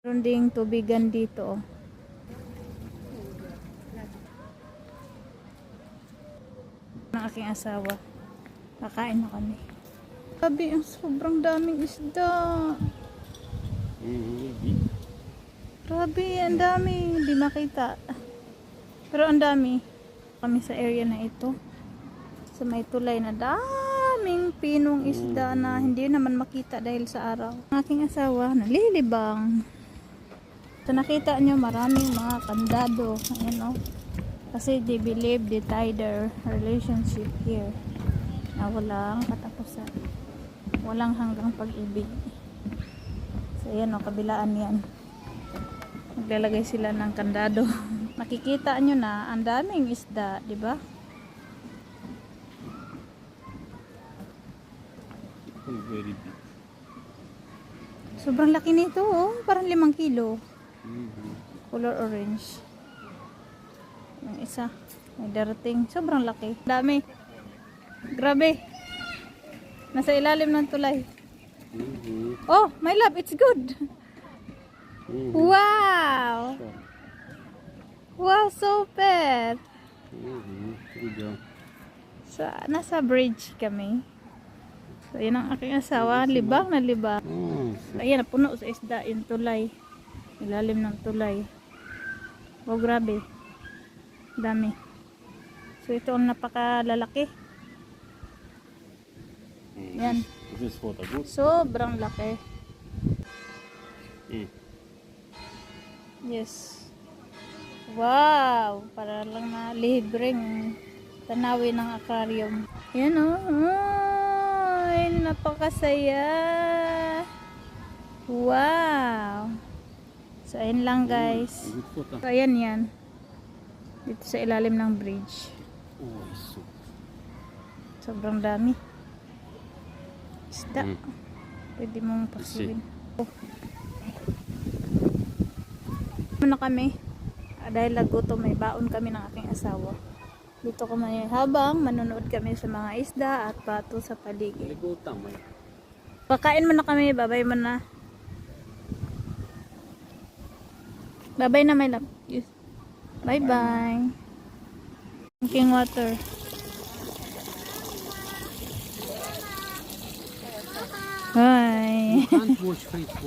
Meron ding tubigan dito. Ng aking asawa. Kakain na kami. Sabi, ang sobrang daming isda. Grabe, ang dami. Hindi makita. Pero ang dami. Kami sa area na ito. Sa may tulay na daming pinong isda na hindi naman makita dahil sa araw. Ang aking asawa, nalilibang. So nakita nyo maraming mga kandado. Ayan o. Kasi they believe they tie their relationship here. Na walang katapusan. Walang hanggang pag-ibig. So ayan o, kabilaan yan. Maglalagay sila ng kandado. Makikita nyo na ang daming isda, di ba? Very big. Sobrang laki nito oh, parang 5 kilo. Color orange. Yung isa, may darating. Sobrang laki. Dami. Grabe. Nasa ilalim ng tulay. Oh, my love, it's good. Wow. Wow, super. So, nasa bridge kami. So, yun ang aking asawa. Libang na libang. So, ayan, napuno sa isda yung tulay. Ilalim ng tulay. Oh, grabe. Dami. So, ito ang napakalalaki. Yan. Sobrang laki. Yes. Wow! Para lang na libreng tanawin ng aquarium. Yan o. Ay, napakasaya. Wow! So, ayun lang guys. So, ayan yan. Dito sa ilalim ng bridge. Sobrang dami. Isda. Pwede mong pasuin. Muna kami. Dahil nagutom, may baon kami ng aking asawa. Dito kami habang manonood kami sa mga isda at pato sa paligid. Pakain muna kami. Babay muna. Bye-bye na, my love. Yes. Bye-bye. Drinking water. Bye. You can't watch Facebook.